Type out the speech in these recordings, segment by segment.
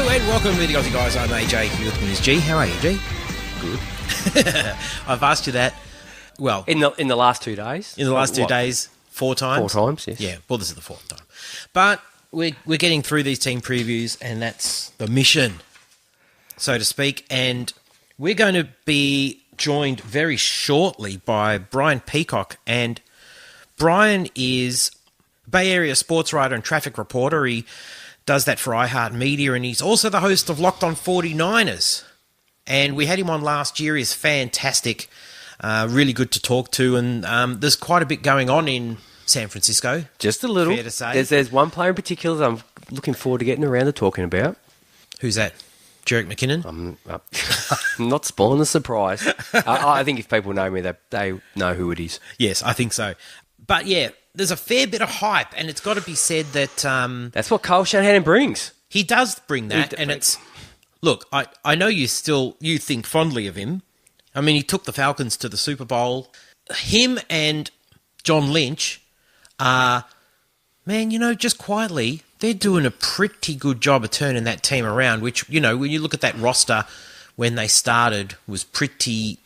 and welcome to the Aussie Guys. I'm AJ, here with me is G. How are you, G? Good. I've asked you that, well... In the last 2 days? In the last 2 days, 4 times. 4 times, yes. Yeah, well, this is the 4th time. But we're getting through these team previews, and that's the mission, so to speak. And we're going to be joined very shortly by Brian Peacock. And Brian is a Bay Area sports writer and traffic reporter. He does that for iHeartMedia, and he's also the host of Locked On 49ers. And we had him on last year. He's fantastic, really good to talk to, and there's quite a bit going on in San Francisco. Just a little. Fair to say. There's one player in particular that I'm looking forward to getting around to talking about. Who's that? Jerick McKinnon? I'm not spoiling the surprise. I think if people know me, they know who it is. Yes, I think so. But yeah, there's a fair bit of hype, and it's got to be said that... that's what Kyle Shanahan brings. He does bring that, and it's... Look, I know you think fondly of him. I mean, he took the Falcons to the Super Bowl. Him and John Lynch are, man, just quietly, they're doing a pretty good job of turning that team around, which, when you look at that roster when they started, was pretty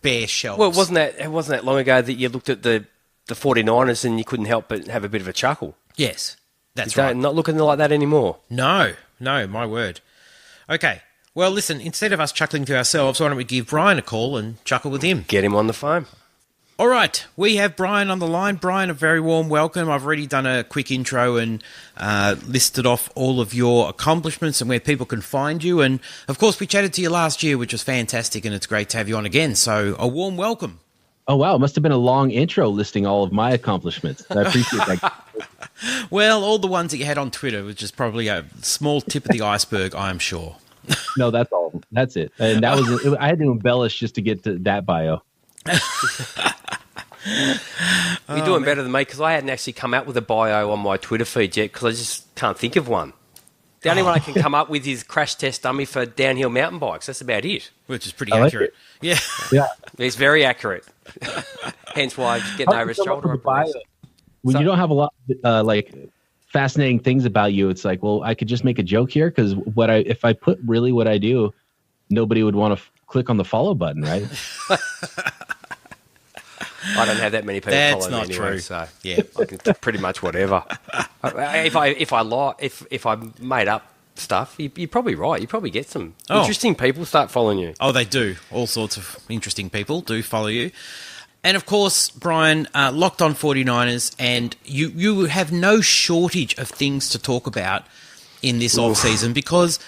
bare shelves. Well, it wasn't that long ago that you looked at the 49ers and you couldn't help but have a bit of a chuckle. Yes, that's right. Not looking like that anymore. No, my word. Okay, well, listen, instead of us chuckling to ourselves, why don't we give Brian a call and chuckle with him? Get him on the phone. All right, we have Brian on the line. Brian, a very warm welcome. I've already done a quick intro and listed off all of your accomplishments and where people can find you. And, of course, we chatted to you last year, which was fantastic, and it's great to have you on again. So a warm welcome. Oh, wow. It must have been a long intro listing all of my accomplishments. I appreciate that. Well, all the ones that you had on Twitter, which is probably a small tip of the iceberg, I'm sure. No, that's all. That's it. And that was I had to embellish just to get to that bio. You're doing better than me because I hadn't actually come out with a bio on my Twitter feed yet because I just can't think of one. The only one I can come up with is crash test dummy for downhill mountain bikes. That's about it. Which is pretty accurate. Yeah. It's very accurate. Hence why I get over his shoulder. When you don't have a lot of, fascinating things about you, it's like, well, I could just make a joke here because if I put really what I do, nobody would want to click on the follow button, right? I don't have that many people follow me anyway, true. So yeah, I can pretty much whatever. If I made up stuff, you're probably right. You probably get some interesting people start following you. Oh, they do. All sorts of interesting people do follow you. And, of course, Brian, Locked On 49ers, and you have no shortage of things to talk about in this off-season because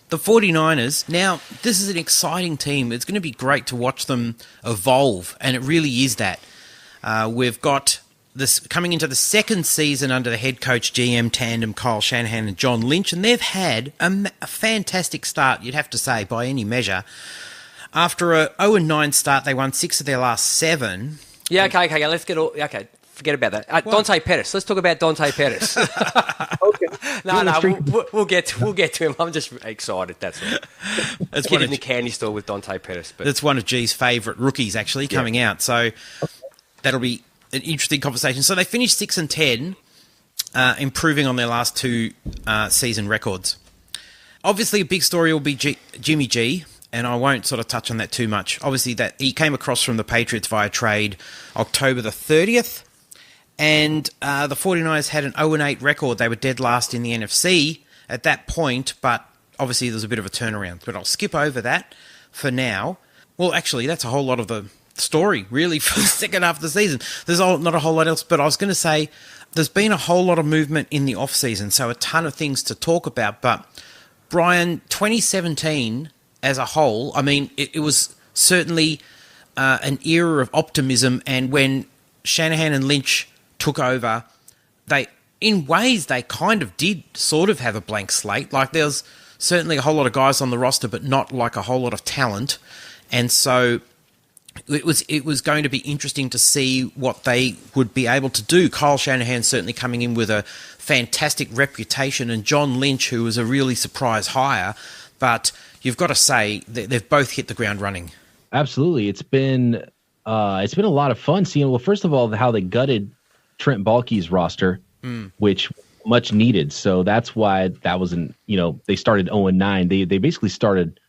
the 49ers, now, this is an exciting team. It's going to be great to watch them evolve, and it really is that. We've got this coming into the second season under the head coach GM tandem Kyle Shanahan and John Lynch, and they've had a fantastic start, you'd have to say, by any measure. After a 0-9 start, they won 6 of their last 7. Yeah, okay. Let's get all... Okay, forget about that. Dante Pettis. Let's talk about Dante Pettis. Okay. No, we'll get to him. I'm just excited, that's all. It's Get in the candy store with Dante Pettis. But that's one of G's favourite rookies, actually, coming out. So that'll be an interesting conversation. So they finished 6-10, improving on their last 2 season records. Obviously, a big story will be Jimmy G, and I won't sort of touch on that too much. Obviously, that he came across from the Patriots via trade October the 30th, and the 49ers had an 0-8 record. They were dead last in the NFC at that point, but obviously there's a bit of a turnaround. But I'll skip over that for now. Well, actually, that's a whole lot of the story, really, for the second half of the season. There's not a whole lot else, but I was going to say there's been a whole lot of movement in the off-season, so a ton of things to talk about. But, Brian, 2017... as a whole, I mean, it was certainly an era of optimism, and when Shanahan and Lynch took over, in ways they kind of did sort of have a blank slate. Like, there's certainly a whole lot of guys on the roster, but not like a whole lot of talent. And so it was going to be interesting to see what they would be able to do. Kyle Shanahan certainly coming in with a fantastic reputation, and John Lynch, who was a really surprise hire, but you've got to say that they've both hit the ground running. Absolutely. It's been a lot of fun seeing, well, first of all, how they gutted Trent Baalke's roster, which much needed. So that's why that wasn't, they started 0-9. They basically started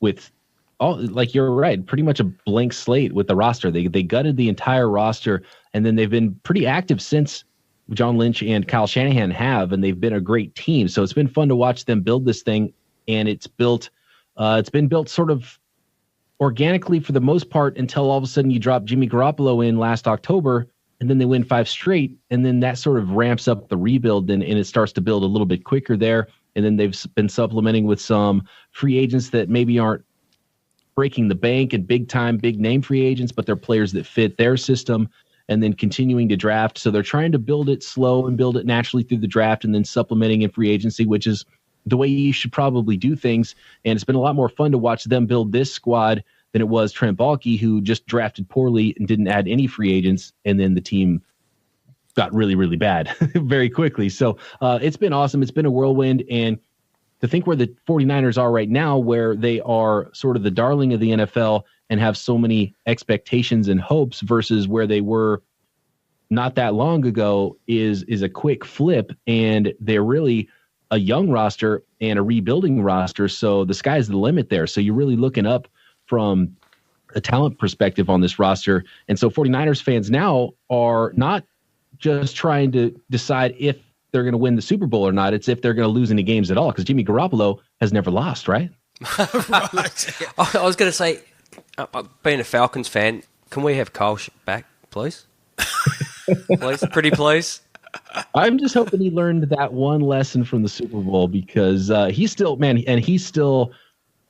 with all, like you're right, pretty much a blank slate with the roster. They gutted the entire roster, and then they've been pretty active since John Lynch and Kyle Shanahan have, and they've been a great team. So it's been fun to watch them build this thing, and it's been built sort of organically for the most part until all of a sudden you drop Jimmy Garoppolo in last October, and then they win 5 straight, and then that sort of ramps up the rebuild, and it starts to build a little bit quicker there. And then they've been supplementing with some free agents that maybe aren't breaking the bank and big name free agents, but they're players that fit their system, and then continuing to draft. So they're trying to build it slow and build it naturally through the draft, and then supplementing in free agency, which is the way you should probably do things. And it's been a lot more fun to watch them build this squad than it was Trent Baalke, who just drafted poorly and didn't add any free agents, and then the team got really, really bad very quickly. So it's been awesome. It's been a whirlwind, and to think where the 49ers are right now, where they are sort of the darling of the NFL and have so many expectations and hopes versus where they were not that long ago is a quick flip, and they're really a young roster and a rebuilding roster. So the sky's the limit there. So you're really looking up from a talent perspective on this roster. And so 49ers fans now are not just trying to decide if they're going to win the Super Bowl or not. It's if they're going to lose any games at all, because Jimmy Garoppolo has never lost, right? Right. I was going to say, being a Falcons fan, can we have Kyle back, please? Please, pretty please. I'm just hoping he learned that one lesson from the Super Bowl, because he's still,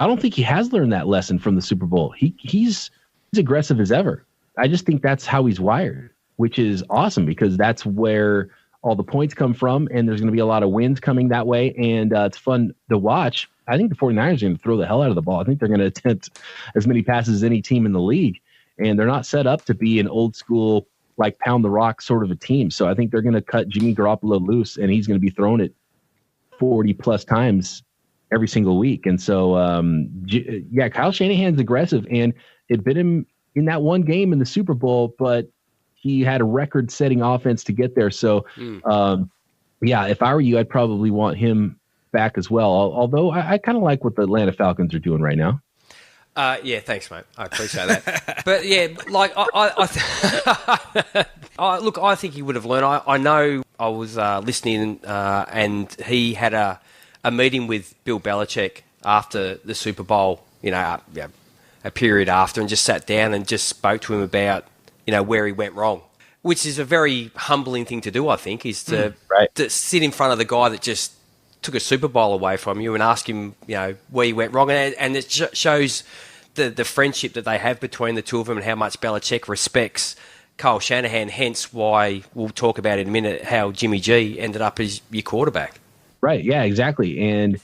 I don't think he has learned that lesson from the Super Bowl. He's aggressive as ever. I just think that's how he's wired, which is awesome, because that's where all the points come from, and there's going to be a lot of wins coming that way, and it's fun to watch. I think the 49ers are going to throw the hell out of the ball. I think they're going to attempt as many passes as any team in the league, and they're not set up to be an old school, like pound the rock sort of a team. So I think they're going to cut Jimmy Garoppolo loose, and he's going to be thrown it 40 plus times every single week. And so, Kyle Shanahan's aggressive, and it bit him in that one game in the Super Bowl, but he had a record-setting offense to get there. So, if I were you, I'd probably want him back as well. Although I kind of like what the Atlanta Falcons are doing right now. Thanks, mate. I appreciate that. But like look, I think he would have learned. I know I was listening, and he had a meeting with Bill Belichick after the Super Bowl. A period after, and just sat down and just spoke to him about where he went wrong, which is a very humbling thing to do. I think is to sit in front of the guy that just took a Super Bowl away from you and ask him, where he went wrong, and it shows the friendship that they have between the two of them, and how much Belichick respects Kyle Shanahan. Hence why we'll talk about in a minute how Jimmy G ended up as your quarterback. Right. Yeah. Exactly. And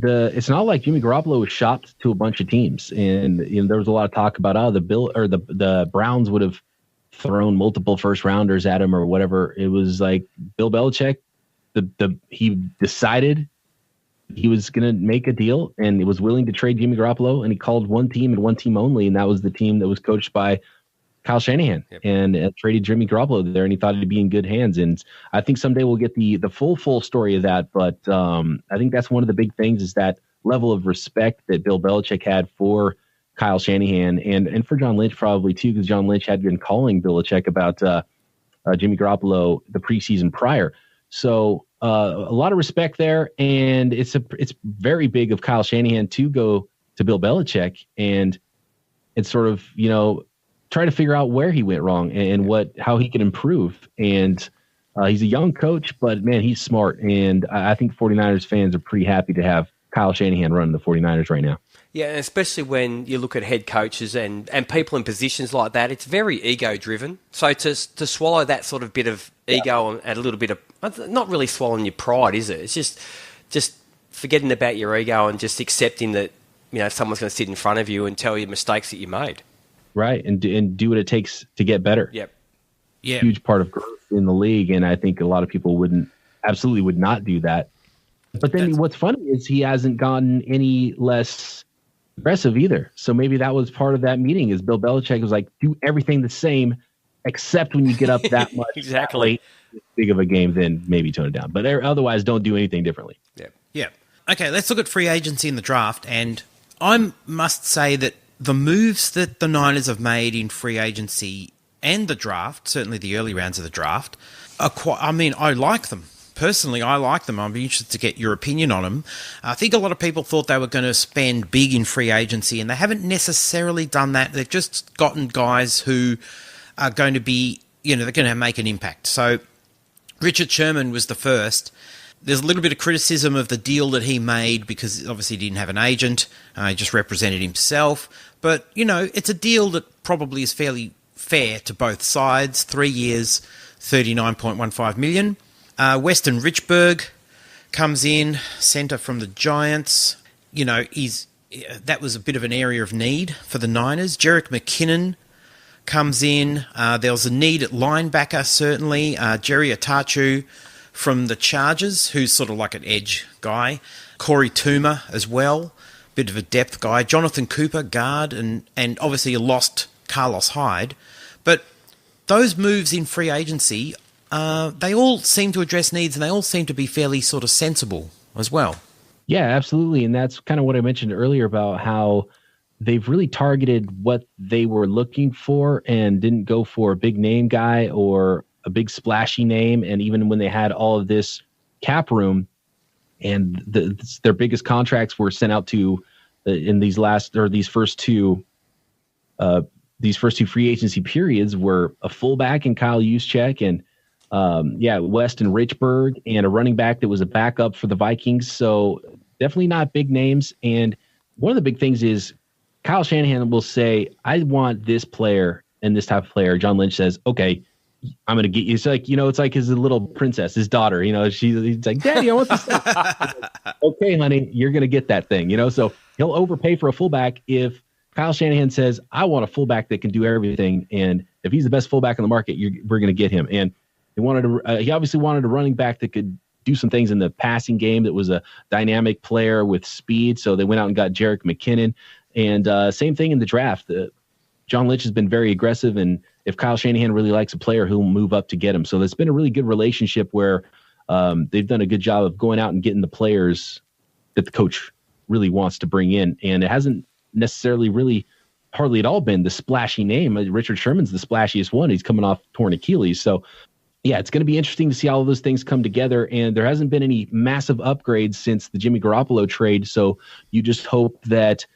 it's not like Jimmy Garoppolo was shopped to a bunch of teams, and there was a lot of talk about the Browns would have thrown multiple first rounders at him or whatever. It was like Bill Belichick. He decided he was going to make a deal, and he was willing to trade Jimmy Garoppolo, and he called one team and one team only, and that was the team that was coached by Kyle Shanahan. Yep. And traded Jimmy Garoppolo there, and he thought it'd be in good hands. And I think someday we'll get the full story of that. But I think that's one of the big things, is that level of respect that Bill Belichick had for Kyle Shanahan, and for John Lynch probably too, because John Lynch had been calling Belichick about Jimmy Garoppolo the preseason prior. So a lot of respect there, and it's very big of Kyle Shanahan to go to Bill Belichick and sort of try to figure out where he went wrong and how he can improve. And he's a young coach, but man, he's smart, and I think 49ers fans are pretty happy to have Kyle Shanahan running the 49ers right now. Yeah, and especially when you look at head coaches and people in positions like that, it's very ego-driven. So to swallow that sort of bit of ego and a little bit of, not really swallowing your pride, is it? It's just forgetting about your ego and just accepting that someone's going to sit in front of you and tell you mistakes that you made. Right, and do what it takes to get better. Yep. Yeah, huge part of growth in the league, and I think a lot of people would not do that. But then what's funny is he hasn't gotten any less aggressive either. So maybe that was part of that meeting, is Bill Belichick was like, do everything the same, except when you get up that much Exactly. big of a game, then maybe tone it down. But otherwise, don't do anything differently. Yeah. Okay, let's look at free agency in the draft. And I must say that the moves that the Niners have made in free agency and the draft, certainly the early rounds of the draft, are quite, I mean, I like them. Personally, I like them. I'd be interested to get your opinion on them. I think a lot of people thought they were going to spend big in free agency, and they haven't necessarily done that. They've just gotten guys who are going to be, they're going to make an impact. So Richard Sherman was the first. There's a little bit of criticism of the deal that he made because obviously he didn't have an agent. He just represented himself. But, it's a deal that probably is fairly fair to both sides. 3 years, $39.15 million. Weston Richburg comes in, centre from the Giants. That was a bit of an area of need for the Niners. Jerick McKinnon comes in. There was a need at linebacker, certainly. Jerry Atachu from the Chargers, who's sort of like an edge guy. Corey Toomer as well, bit of a depth guy. Jonathan Cooper, guard, and obviously you lost Carlos Hyde. But those moves in free agency, they all seem to address needs, and they all seem to be fairly sort of sensible as well. Yeah, absolutely. And that's kind of what I mentioned earlier about how they've really targeted what they were looking for and didn't go for a big name guy or a big splashy name. And even when they had all of this cap room and their biggest contracts were sent out to in these first two free agency periods were a fullback in Kyle Juszczyk and Weston Richburg and a running back that was a backup for the Vikings. So definitely not big names. And one of the big things is Kyle Shanahan will say, I want this player and this type of player. John Lynch says, okay, I'm going to get you. It's like, it's like his little princess, his daughter, he's like, Daddy, I want this. Okay, honey, you're going to get that thing, so he'll overpay for a fullback. If Kyle Shanahan says, I want a fullback that can do everything. And if he's the best fullback in the market, we're going to get him. And he obviously wanted a running back that could do some things in the passing game that was a dynamic player with speed. So they went out and got Jerick McKinnon. And same thing in the draft. John Lynch has been very aggressive, and if Kyle Shanahan really likes a player, he'll move up to get him. So there's been a really good relationship where they've done a good job of going out and getting the players that the coach really wants to bring in. And it hasn't necessarily really hardly at all been the splashy name. Richard Sherman's the splashiest one. He's coming off torn Achilles. So, yeah, it's going to be interesting to see all of those things come together. And there hasn't been any massive upgrades since the Jimmy Garoppolo trade. So you just hope that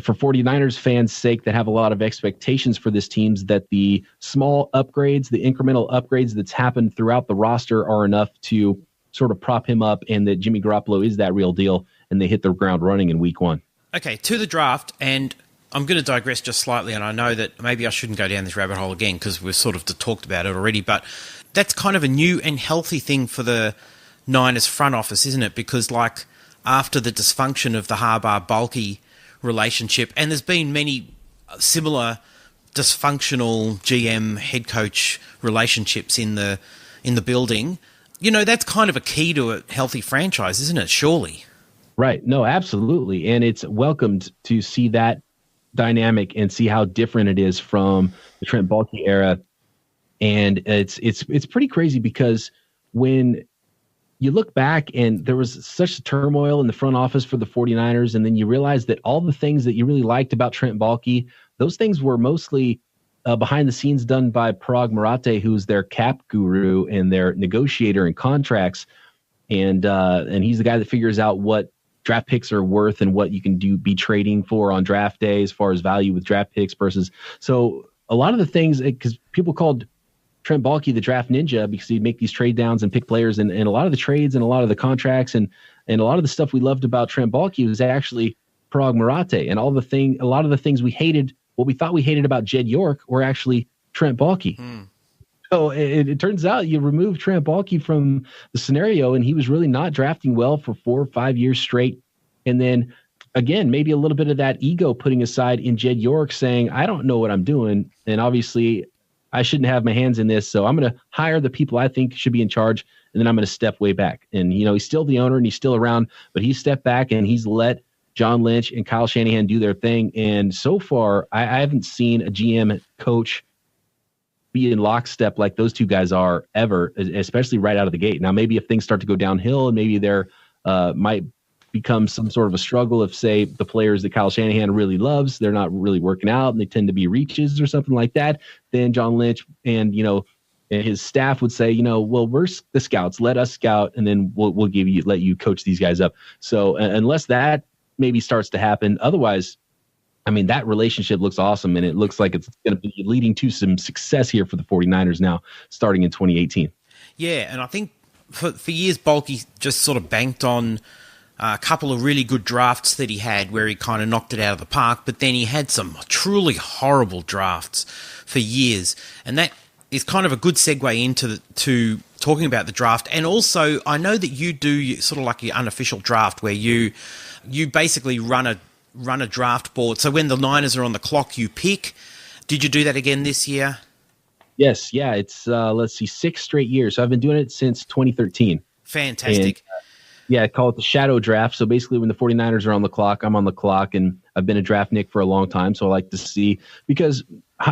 for 49ers fans' sake that have a lot of expectations for this team, that the small upgrades, the incremental upgrades that's happened throughout the roster are enough to sort of prop him up and that Jimmy Garoppolo is that real deal and they hit the ground running in week one. Okay, to the draft, and I'm going to digress just slightly, and I know that maybe I shouldn't go down this rabbit hole again because we've sort of talked about it already, but that's kind of a new and healthy thing for the Niners front office, isn't it? Because like after the dysfunction of the Harbaugh-Bulky relationship, and there's been many similar dysfunctional GM head coach relationships in the building, that's kind of a key to a healthy franchise, isn't it? Surely. Right. No, absolutely. And it's welcomed to see that dynamic and see how different it is from the Trent Baalke era. And it's pretty crazy because when you look back and there was such turmoil in the front office for the 49ers, and then you realize that all the things that you really liked about Trent Baalke, those things were mostly behind the scenes done by Parag Marathe, who's their cap guru and their negotiator in contracts. And he's the guy that figures out what draft picks are worth and what you can be trading for on draft day as far as value with draft picks versus. So a lot of the things, because people called Trent Baalke the draft ninja because he'd make these trade downs and pick players, and a lot of the trades and a lot of the contracts and a lot of the stuff we loved about Trent Baalke was actually Parag Marathe, and a lot of the things we hated, what we thought we hated about Jed York were actually Trent Baalke. So it turns out you remove Trent Baalke from the scenario, and he was really not drafting well for 4 or 5 years straight. And then again, maybe a little bit of that ego putting aside in Jed York saying, I don't know what I'm doing. And obviously I shouldn't have my hands in this. So I'm going to hire the people I think should be in charge. And then I'm going to step way back. And, he's still the owner and he's still around, but he's stepped back and he's let John Lynch and Kyle Shanahan do their thing. And so far, I haven't seen a GM coach be in lockstep like those two guys are ever, especially right out of the gate. Now, maybe if things start to go downhill and maybe there might become some sort of a struggle if, say, the players that Kyle Shanahan really loves, they're not really working out and they tend to be reaches or something like that, then John Lynch and, and his staff would say, well, we're the scouts, let us scout, and then we'll let you coach these guys up. So unless that maybe starts to happen, otherwise, I mean, that relationship looks awesome, and it looks like it's going to be leading to some success here for the 49ers now, starting in 2018. Yeah, and I think for years, Bulky just sort of banked on a couple of really good drafts that he had where he kind of knocked it out of the park, but then he had some truly horrible drafts for years, and that is kind of a good segue into to talking about the draft. And also, I know that you do sort of like your unofficial draft where you basically run a draft board. So when the Niners are on the clock, you pick. Did you do that again this year? Yes. Yeah. It's, 6 straight years. So I've been doing it since 2013. Fantastic. And, I call it the shadow draft. So basically when the 49ers are on the clock, I'm on the clock, and I've been a draft Nick for a long time. So I like to see, because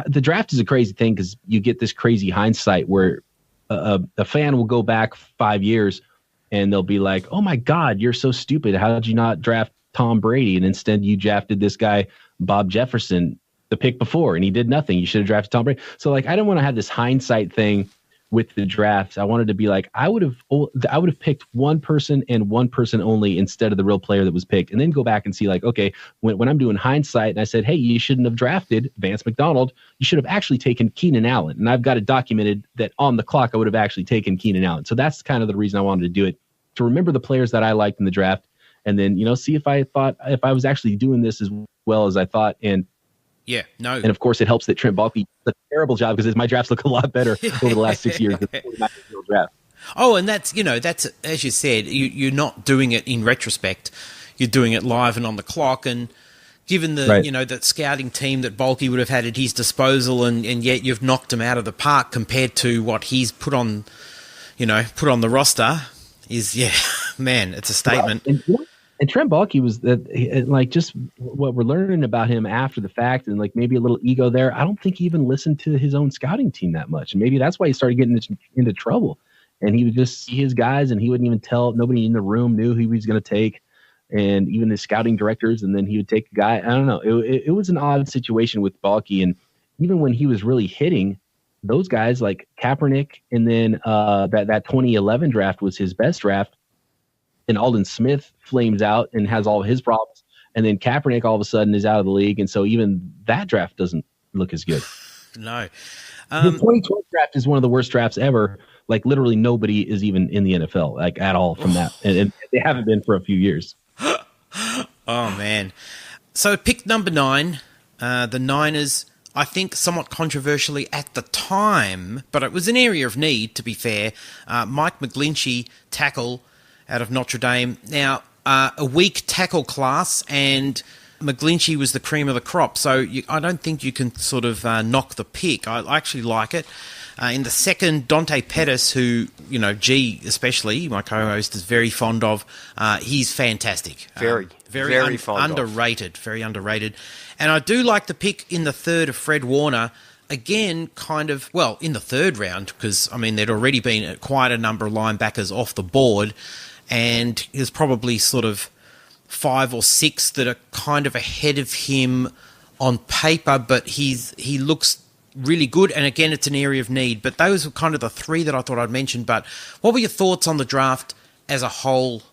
the draft is a crazy thing because you get this crazy hindsight where a fan will go back 5 years and they'll be like, oh my God, you're so stupid. How did you not draft Tom Brady? And instead you drafted this guy, Bob Jefferson, the pick before, and he did nothing. You should have drafted Tom Brady. So I didn't want to have this hindsight thing with the drafts. I wanted to be like, I would have picked one person and one person only instead of the real player that was picked, and then go back and see okay, when I'm doing hindsight and I said, hey, you shouldn't have drafted Vance McDonald, you should have actually taken Keenan Allen. And I've got it documented that on the clock I would have actually taken Keenan Allen. So that's kind of the reason I wanted to do it, to remember the players that I liked in the draft, and then see if I was actually doing this as well as I thought. And yeah, no. And of course, it helps that Trent Baalke did a terrible job because my drafts look a lot better over the last 6 years than the draft. Oh, and that's as you said, you're not doing it in retrospect. You're doing it live and on the clock. And given the right. That scouting team that Baalke would have had at his disposal, and yet you've knocked him out of the park compared to what he's put on the roster, is man, it's a statement. Well, and Trent Baalke was just what we're learning about him after the fact, and maybe a little ego there. I don't think he even listened to his own scouting team that much. And maybe that's why he started getting into trouble. And he would just see his guys, and he wouldn't even tell. Nobody in the room knew who he was going to take, and even his scouting directors. And then he would take a guy. I don't know. It was an odd situation with Baalke. And even when he was really hitting, those guys like Kaepernick, and then that 2011 draft was his best draft. And Aldon Smith flames out and has all of his problems. And then Kaepernick all of a sudden is out of the league. And so even that draft doesn't look as good. No. The 2012 draft is one of the worst drafts ever. Literally nobody is even in the NFL, at all from that. And they haven't been for a few years. Oh, man. So pick number 9, the Niners, I think somewhat controversially at the time, but it was an area of need, to be fair. Mike McGlinchey, tackle out of Notre Dame. Now, a weak tackle class, and McGlinchey was the cream of the crop, so I don't think you can sort of knock the pick. I actually like it. In the second, Dante Pettis, who, G especially, my co-host, is very fond of. He's fantastic. Very fond underrated, of. Very underrated. And I do like the pick in the third of Fred Warner. Again, in the third round, because, there'd already been quite a number of linebackers off the board, and there's probably sort of 5 or 6 that are kind of ahead of him on paper, but he looks really good. And again, it's an area of need. But those were kind of the 3 that I thought I'd mention. But what were your thoughts on the draft as a whole?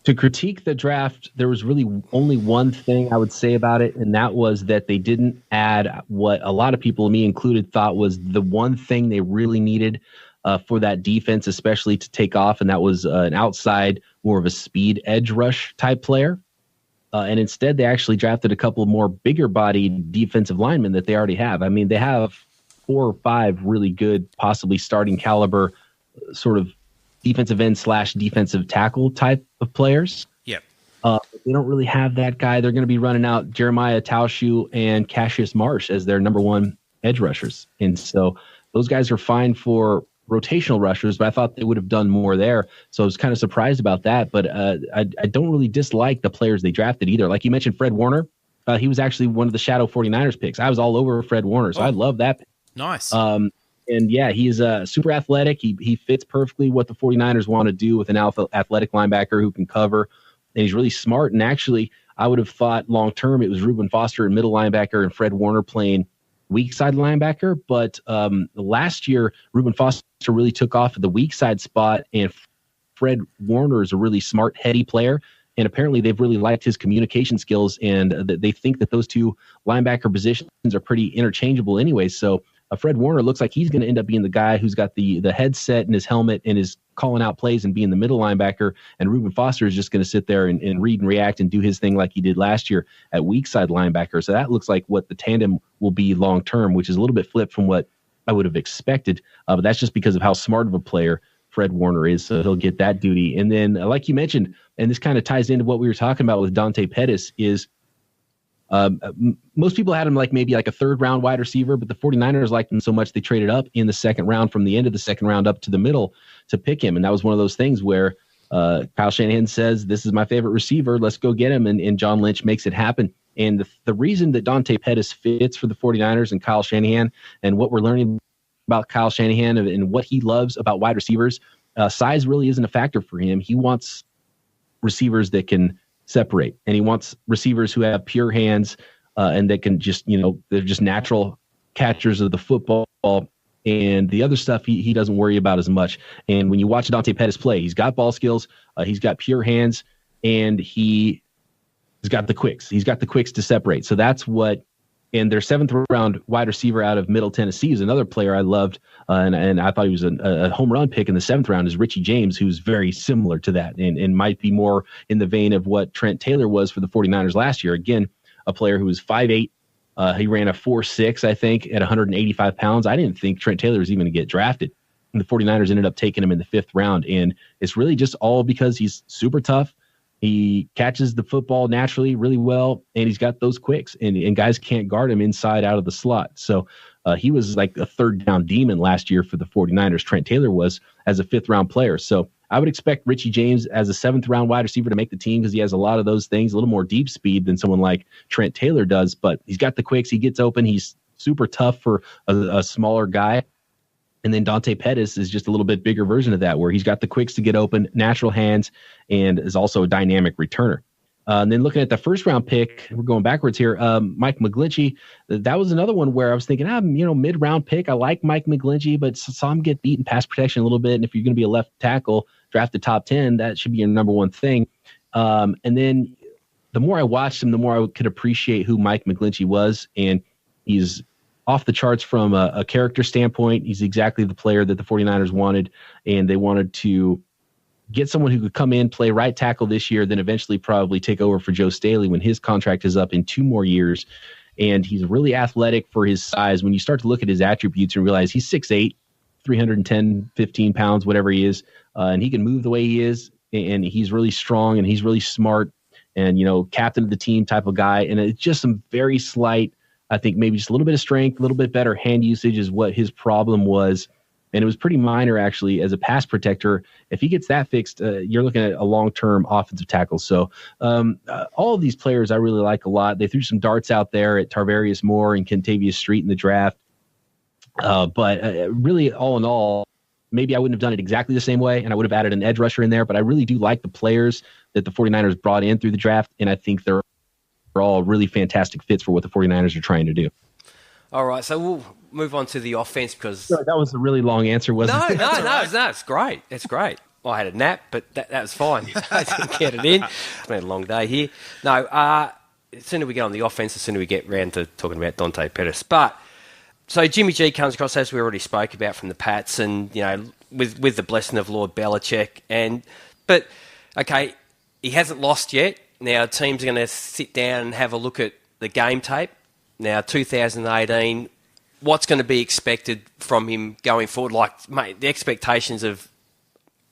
To critique the draft, there was really only one thing I would say about it, and that was that they didn't add what a lot of people, me included, thought was the one thing they really needed for that defense, especially to take off, and that was an outside, more of a speed edge rush type player. And instead, they actually drafted a couple more bigger bodied defensive linemen that they already have. They have 4 or 5 really good, possibly starting caliber sort of defensive end / defensive tackle type of players. Yep. They don't really have that guy. They're going to be running out Jeremiah Taushu and Cassius Marsh as their number 1 edge rushers. And so those guys are fine for rotational rushers, but I thought they would have done more there. So I was kind of surprised about that. But I don't really dislike the players they drafted either. Like you mentioned, Fred Warner. He was actually one of the shadow 49ers picks. I was all over Fred Warner, so I love that pick. Nice. And yeah, he's super athletic. He fits perfectly what the 49ers want to do with an athletic linebacker who can cover. And he's really smart. And actually, I would have thought long term it was Reuben Foster and middle linebacker and Fred Warner playing weak side linebacker. But last year, Reuben Foster really took off at the weak side spot. And Fred Warner is a really smart, heady player. And apparently they've really liked his communication skills. And they think that those two linebacker positions are pretty interchangeable anyway. So Fred Warner looks like he's going to end up being the guy who's got the headset and his helmet and is calling out plays and being the middle linebacker. And Reuben Foster is just going to sit there and read and react and do his thing like he did last year at weak side linebacker. So that looks like what the tandem will be long term, which is a little bit flipped from what I would have expected. But that's just because of how smart of a player Fred Warner is. So he'll get that duty. And then, like you mentioned, and this kind of ties into what we were talking about with Dante Pettis, is most people had him maybe like a third round wide receiver, but the 49ers liked him so much they traded up in the second round from the end of the second round up to the middle to pick him. And that was one of those things where Kyle Shanahan says, this is my favorite receiver, let's go get him. And John Lynch makes it happen. And the reason that Dante Pettis fits for the 49ers and Kyle Shanahan, and what we're learning about Kyle Shanahan and what he loves about wide receivers, size really isn't a factor for him. He wants receivers that can separate, and he wants receivers who have pure hands and that can just, they're just natural catchers of the football, and the other stuff he doesn't worry about as much. And when you watch Dante Pettis play, he's got ball skills, he's got pure hands, and he's got the quicks. He's got the quicks to separate. So that's what. And their seventh round wide receiver out of Middle Tennessee is another player I loved, and I thought he was a home run pick in the seventh round, is Richie James, who's very similar to that and might be more in the vein of what Trent Taylor was for the 49ers last year. Again, a player who was 5'8". He ran a 4.6, I think, at 185 pounds. I didn't think Trent Taylor was even going to get drafted. And the 49ers ended up taking him in the fifth round. And it's really just all because he's super tough. He catches the football naturally really well, and he's got those quicks, and guys can't guard him inside out of the slot. So he was like a third down demon last year for the 49ers. Trent Taylor was as a fifth round player. So I would expect Richie James as a seventh round wide receiver to make the team because he has a lot of those things, a little more deep speed than someone like Trent Taylor does, but he's got the quicks. He gets open. He's super tough for a smaller guy. And then Dante Pettis is just a little bit bigger version of that, where he's got the quicks to get open, natural hands, and is also a dynamic returner. And then looking at the first round pick, we're going backwards here. Mike McGlinchey, that was another one where I was thinking, mid round pick. I like Mike McGlinchey, but saw him get beat in pass protection a little bit. And if you're going to be a left tackle, drafted top 10, that should be your number one thing. And then the more I watched him, the more I could appreciate who Mike McGlinchey was, and he's off the charts from a character standpoint. He's exactly the player that the 49ers wanted, and they wanted to get someone who could come in, play right tackle this year, then eventually probably take over for Joe Staley when his contract is up in 2 more years. And he's really athletic for his size. When you start to look at his attributes and realize he's 6'8", 310, 15 pounds, whatever he is, and he can move the way he is, and he's really strong, and he's really smart, and, captain of the team type of guy. And it's just some very slight, I think maybe just a little bit of strength, a little bit better hand usage is what his problem was. And it was pretty minor, actually, as a pass protector. If he gets that fixed, you're looking at a long-term offensive tackle. So all of these players I really like a lot. They threw some darts out there at Tarvarius Moore and Kentavious Street in the draft. But really, all in all, maybe I wouldn't have done it exactly the same way, and I would have added an edge rusher in there. But I really do like the players that the 49ers brought in through the draft, and I think they're all really fantastic fits for what the 49ers are trying to do. All right, so we'll move on to the offense because... Sorry, that was a really long answer, wasn't it? No, it's great. It's great. Well, I had a nap, but that was fine. I didn't get it in. It's been a long day here. No, the sooner we get on the offense, the sooner we get round to talking about Dante Pettis. But, so Jimmy G comes across, as we already spoke about, from the Pats, and, with the blessing of Lord Belichick. But, okay, he hasn't lost yet. Now, teams are going to sit down and have a look at the game tape. Now, 2018, what's going to be expected from him going forward? Like, mate, the expectations of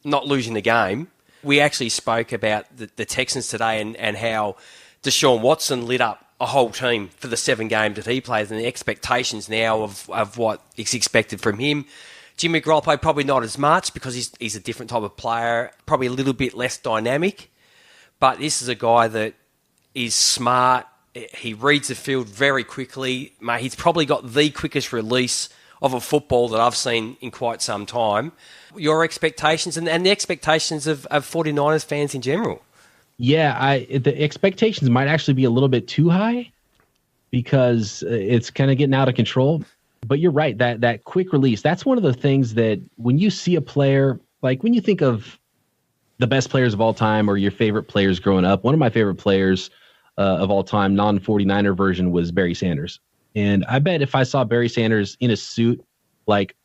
not losing the game. We actually spoke about the Texans today and how Deshaun Watson lit up a whole team for the 7 games that he plays, and the expectations now of what is expected from him. Jimmy Garoppolo, probably not as much because he's a different type of player, probably a little bit less dynamic. But this is a guy that is smart. He reads the field very quickly. Mate, he's probably got the quickest release of a football that I've seen in quite some time. Your expectations and the expectations of 49ers fans in general. Yeah, the expectations might actually be a little bit too high because it's kind of getting out of control. But you're right, that quick release, that's one of the things that when you see a player, like when you think of the best players of all time or your favorite players growing up, one of my favorite players of all time, non-49er version, was Barry Sanders. And I bet if I saw Barry Sanders in a suit, like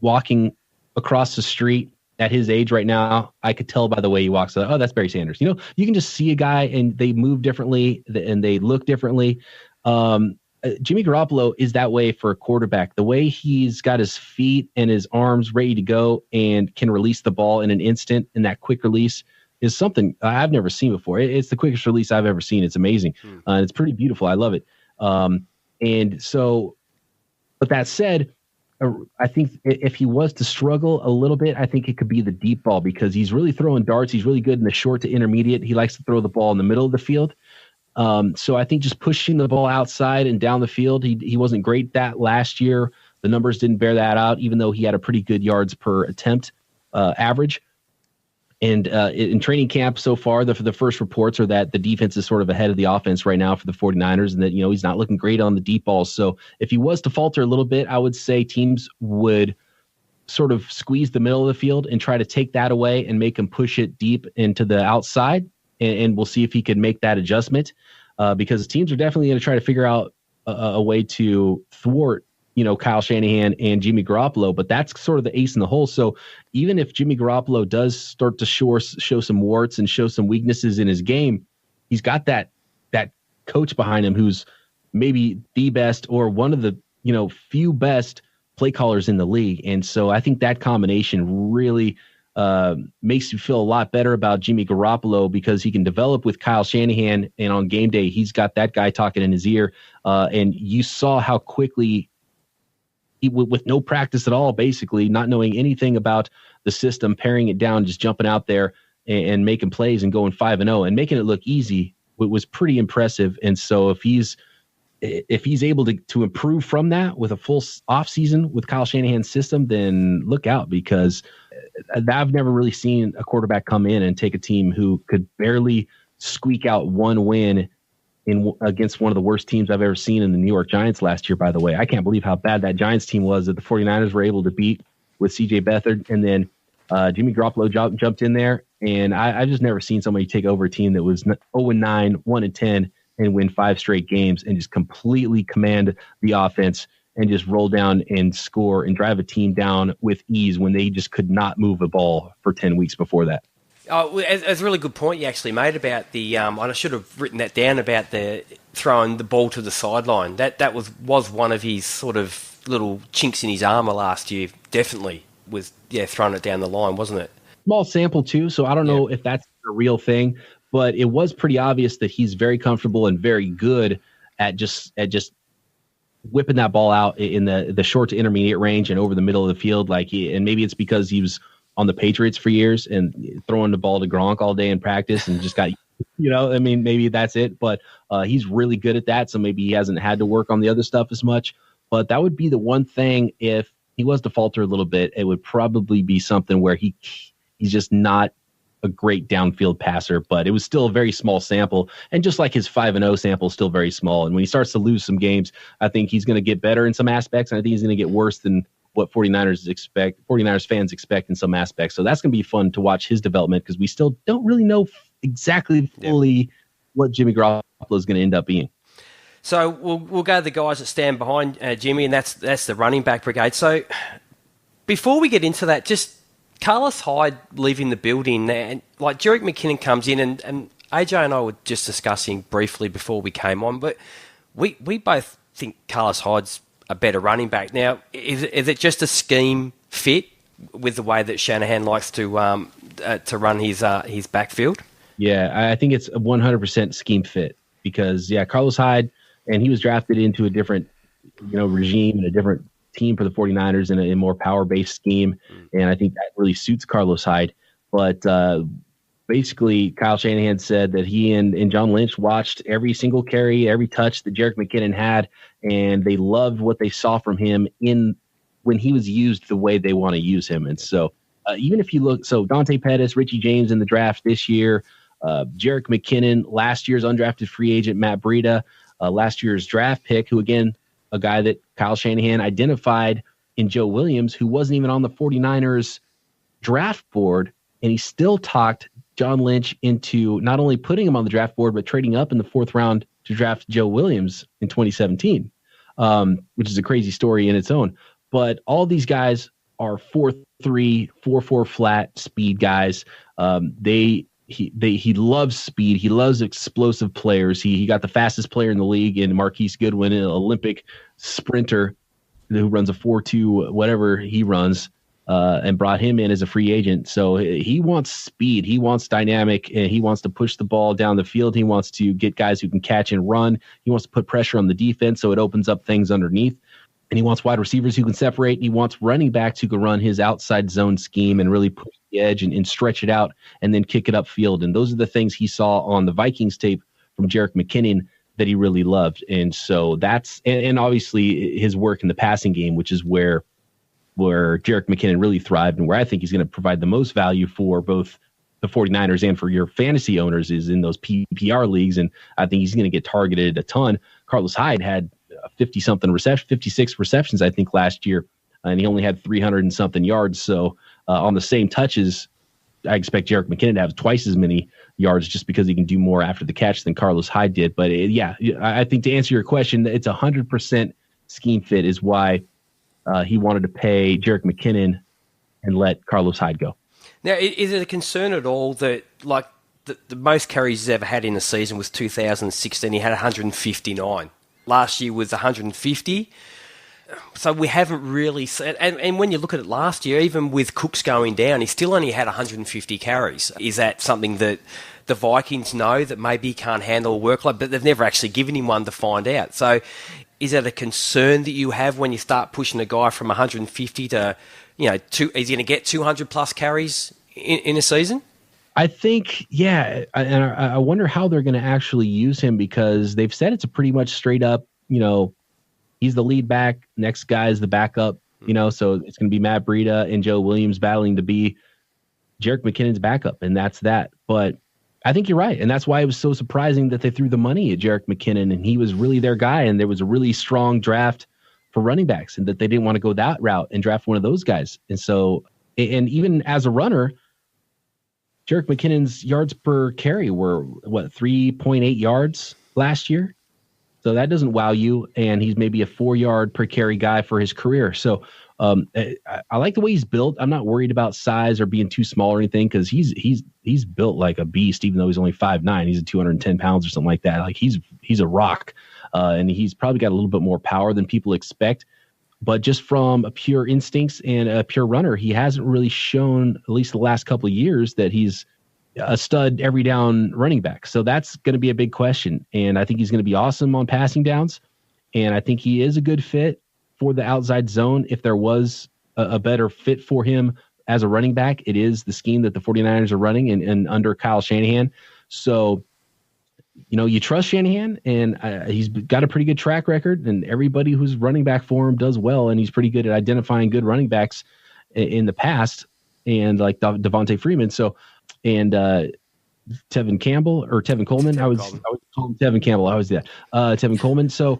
walking across the street at his age right now, I could tell by the way he walks. Oh, that's Barry Sanders. You know, you can just see a guy and they move differently and they look differently. Jimmy Garoppolo is that way for a quarterback. The way he's got his feet and his arms ready to go and can release the ball in an instant, and that quick release is something I've never seen before. It's the quickest release I've ever seen. It's amazing. It's pretty beautiful. I love it. And so, but that said, I think if he was to struggle a little bit, I think it could be the deep ball because he's really throwing darts. He's really good in the short to intermediate. He likes to throw the ball in the middle of the field. So I think just pushing the ball outside and down the field, he wasn't great that last year. The numbers didn't bear that out, even though he had a pretty good yards per attempt average. And in training camp so far, the first reports are that the defense is sort of ahead of the offense right now for the 49ers and that, you know, he's not looking great on the deep balls. So if he was to falter a little bit, I would say teams would sort of squeeze the middle of the field and try to take that away and make him push it deep into the outside. And we'll see if he can make that adjustment because teams are definitely going to try to figure out a way to thwart, you know, Kyle Shanahan and Jimmy Garoppolo. But that's sort of the ace in the hole. So even if Jimmy Garoppolo does start to show some warts and show some weaknesses in his game, he's got that coach behind him who's maybe the best or one of the, you know, few best play callers in the league. And so I think that combination really makes you feel a lot better about Jimmy Garoppolo because he can develop with Kyle Shanahan, and on game day, he's got that guy talking in his ear. And you saw how quickly, with no practice at all, basically not knowing anything about the system, paring it down, just jumping out there and making plays and going 5-0 and making it look easy was pretty impressive. And so if he's able to improve from that with a full off season with Kyle Shanahan's system, then look out because I've never really seen a quarterback come in and take a team who could barely squeak out one win against one of the worst teams I've ever seen in the New York Giants last year, by the way. I can't believe how bad that Giants team was that the 49ers were able to beat with C.J. Beathard. And then Jimmy Garoppolo jumped in there. And I've just never seen somebody take over a team that was 0-9, 1-10, and win 5 straight games and just completely command the offense and just roll down and score and drive a team down with ease when they just could not move a ball for 10 weeks before that. Oh, it's a really good point you actually made about the. And I should have written that down about the throwing the ball to the sideline. That was one of his sort of little chinks in his armor last year. Definitely was throwing it down the line, wasn't it? Small sample too, so I don't know if that's a real thing, but it was pretty obvious that he's very comfortable and very good at just whipping that ball out in the short to intermediate range and over the middle of the field. And maybe it's because he was on the Patriots for years and throwing the ball to Gronk all day in practice and just got, you know, I mean, maybe that's it, but he's really good at that. So maybe he hasn't had to work on the other stuff as much, but that would be the one thing. If he was to falter a little bit, it would probably be something where he's just not a great downfield passer, but it was still a very small sample. And just like his 5-0 sample is still very small. And when he starts to lose some games, I think he's going to get better in some aspects. And I think he's going to get worse than what 49ers fans expect in some aspects. So that's going to be fun to watch his development because we still don't really know exactly fully what Jimmy Garoppolo is going to end up being. So we'll go to the guys that stand behind Jimmy, and that's the running back brigade. So before we get into that, just Carlos Hyde leaving the building, and like Jerick McKinnon comes in, and AJ and I were just discussing briefly before we came on, but we both think Carlos Hyde's a better running back. Now, is it just a scheme fit with the way that Shanahan likes to run his backfield? Yeah, I think it's a 100% scheme fit because Carlos Hyde, and he was drafted into a different regime and a different team for the 49ers in a more power-based scheme, and I think that really suits Carlos Hyde. But basically, Kyle Shanahan said that he and John Lynch watched every single carry, every touch that Jerick McKinnon had, and they loved what they saw from him in when he was used the way they want to use him. And so even if you look, so Dante Pettis, Richie James in the draft this year, Jerick McKinnon, last year's undrafted free agent, Matt Breida, last year's draft pick, who again, a guy that Kyle Shanahan identified in Joe Williams, who wasn't even on the 49ers draft board, and he still talked John Lynch into not only putting him on the draft board, but trading up in the 4th round to draft Joe Williams in 2017, which is a crazy story in its own. But all these guys are 4.3, 4.4 flat speed guys. He loves speed. He loves explosive players. He got the fastest player in the league in Marquise Goodwin, an Olympic sprinter who runs a 4.2, whatever he runs, and brought him in as a free agent. So he wants speed. He wants dynamic, and he wants to push the ball down the field. He wants to get guys who can catch and run. He wants to put pressure on the defense so it opens up things underneath. And he wants wide receivers who can separate. He wants running backs who can run his outside zone scheme and really push the edge and stretch it out and then kick it upfield. And those are the things he saw on the Vikings tape from Jerick McKinnon that he really loved. And so that's, and obviously his work in the passing game, which is where Jerick McKinnon really thrived and where I think he's going to provide the most value for both the 49ers and for your fantasy owners is in those PPR leagues. And I think he's going to get targeted a ton. Carlos Hyde had 50-something reception, 56 receptions, I think, last year, and he only had 300 and something yards. So on the same touches, I expect Jerick McKinnon to have twice as many yards just because he can do more after the catch than Carlos Hyde did. But I think to answer your question, it's 100% scheme fit is why he wanted to pay Jerick McKinnon and let Carlos Hyde go. Now, is it a concern at all that, like, the most carries he's ever had in a season was 2016? He had 159. Last year was 150. So we haven't really seen, and when you look at it last year, even with Cooks going down, he still only had 150 carries. Is that something that the Vikings know that maybe he can't handle a workload, but they've never actually given him one to find out? So is that a concern that you have when you start pushing a guy from 150 to, is he going to get 200 plus carries in a season? I think, yeah, and I wonder how they're going to actually use him because they've said it's a pretty much straight up, he's the lead back, next guy is the backup, so it's going to be Matt Breida and Joe Williams battling to be Jerick McKinnon's backup, and that's that. But I think you're right, and that's why it was so surprising that they threw the money at Jerick McKinnon, and he was really their guy, and there was a really strong draft for running backs, and that they didn't want to go that route and draft one of those guys. And so, and even as a runner, Jerick McKinnon's yards per carry were, 3.8 yards last year? So that doesn't wow you, and he's maybe a 4-yard per carry guy for his career. So I like the way he's built. I'm not worried about size or being too small or anything because he's built like a beast, even though he's only 5'9". He's 210 pounds or something like that. Like he's a rock, and he's probably got a little bit more power than people expect. But just from a pure instincts and a pure runner, he hasn't really shown, at least the last couple of years, that he's a stud every down running back. So that's going to be a big question. And I think he's going to be awesome on passing downs. And I think he is a good fit for the outside zone. If there was a better fit for him as a running back, it is the scheme that the 49ers are running and under Kyle Shanahan. So, you trust Shanahan, and he's got a pretty good track record, and everybody who's running back for him does well, and he's pretty good at identifying good running backs in the past, and like Devontae Freeman. So, and Tevin Coleman. I was calling Tevin Campbell. I was Tevin Coleman. So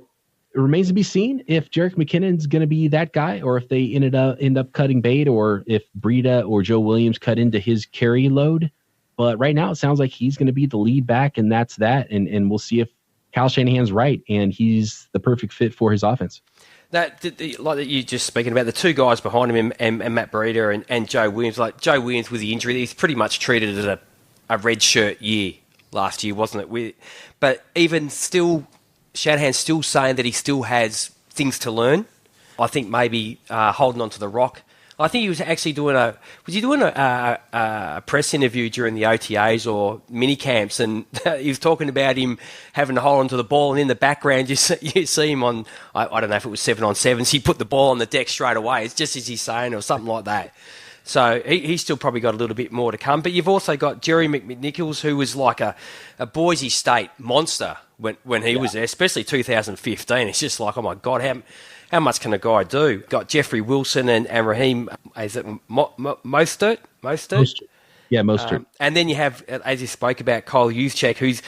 it remains to be seen if Jerick McKinnon's going to be that guy, or if they end up cutting bait, or if Breida or Joe Williams cut into his carry load. But right now, it sounds like he's going to be the lead back, and that's that. And we'll see if Kyle Shanahan's right, and he's the perfect fit for his offense. Like you just speaking about, the two guys behind him and Matt Breida and Joe Williams. Like Joe Williams with the injury, he's pretty much treated as a red shirt year last year, wasn't it? But even still, Shanahan's still saying that he still has things to learn. I think maybe holding on to the rock. I think he was actually doing a press interview during the OTAs or mini camps, and he was talking about him having to hold onto the ball, and in the background you see him on, I don't know if it was 7-on-7s, he put the ball on the deck straight away. It's just as he's saying, or something like that. So he's still probably got a little bit more to come. But you've also got Jerry McNichols, who was like a Boise State monster when he was there, especially 2015. It's just like, oh my God, how much can a guy do? Got Jeffrey Wilson and Raheem, is it Mostert? Yeah, Mostert. And then you have, as you spoke about, Kyle Juszczyk, who's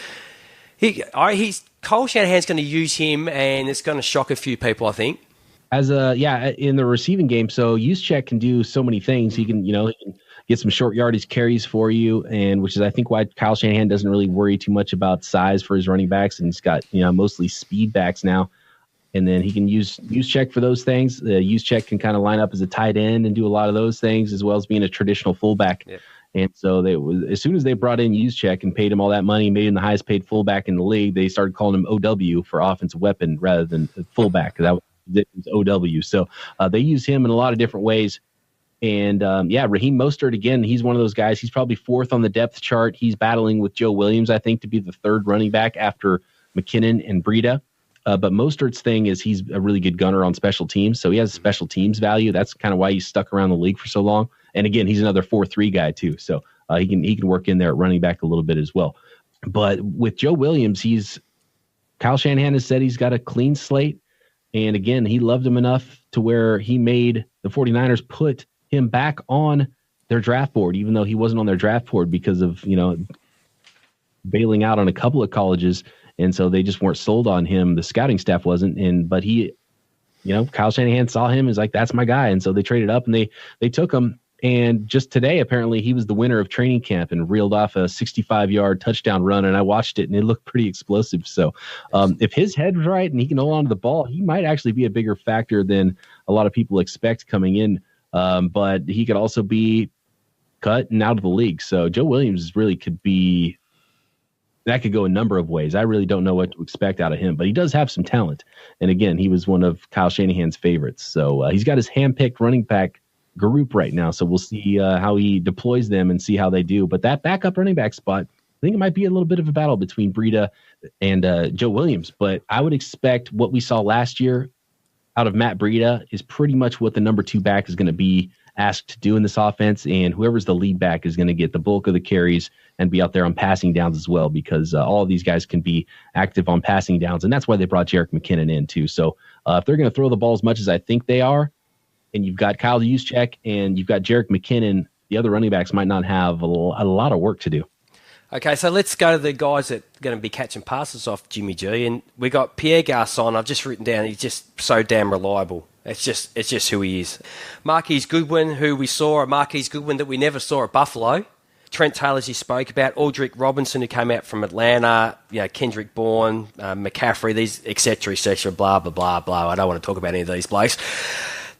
Kyle Shanahan's going to use him, and it's going to shock a few people, I think. In the receiving game, so Juszczyk can do so many things. He can get some short yardage carries for you, and which is I think why Kyle Shanahan doesn't really worry too much about size for his running backs, and he's got mostly speed backs now. And then he can use Juszczyk for those things. Juszczyk can kind of line up as a tight end and do a lot of those things, as well as being a traditional fullback. Yeah. And so as soon as they brought in Juszczyk and paid him all that money, made him the highest paid fullback in the league, they started calling him OW for offensive weapon rather than fullback. That was OW. So they use him in a lot of different ways. And Raheem Mostert, again, he's one of those guys. He's probably fourth on the depth chart. He's battling with Joe Williams, I think, to be the third running back after McKinnon and Breida. But Mostert's thing is he's a really good gunner on special teams. So he has special teams value. That's kind of why he's stuck around the league for so long. And again, he's another 4-3 guy too. So he can work in there at running back a little bit as well. But with Joe Williams, Kyle Shanahan has said he's got a clean slate. And again, he loved him enough to where he made the 49ers put him back on their draft board, even though he wasn't on their draft board because of, bailing out on a couple of colleges. And so they just weren't sold on him. The scouting staff wasn't. But he, Kyle Shanahan saw him and was like, that's my guy. And so they traded up and they took him. And just today, apparently, he was the winner of training camp and reeled off a 65-yard touchdown run. And I watched it, and it looked pretty explosive. So if his head's right and he can hold on to the ball, he might actually be a bigger factor than a lot of people expect coming in. But he could also be cut and out of the league. So Joe Williams really could go a number of ways. I really don't know what to expect out of him, but he does have some talent. And again, he was one of Kyle Shanahan's favorites. So he's got his handpicked running back group right now. So we'll see how he deploys them and see how they do. But that backup running back spot, I think it might be a little bit of a battle between Breida and Joe Williams. But I would expect what we saw last year out of Matt Breida is pretty much what the number 2 back is going to be asked to do in this offense. And whoever's the lead back is going to get the bulk of the carries and be out there on passing downs as well, because all of these guys can be active on passing downs. And that's why they brought Jerick McKinnon in too. So if they're going to throw the ball as much as I think they are, and you've got Kyle Juszczyk and you've got Jerick McKinnon, the other running backs might not have a lot of work to do. Okay, so let's go to the guys that are going to be catching passes off Jimmy G. And we got Pierre Garçon. I've just written down, he's just so damn reliable. It's just who he is. Marquise Goodwin, who we saw, Marquise Goodwin that we never saw at Buffalo. Trent Taylor, as you spoke about, Aldrick Robinson, who came out from Atlanta, Kendrick Bourne, McCaffrey, these et cetera, blah, blah, blah, blah. I don't want to talk about any of these blokes.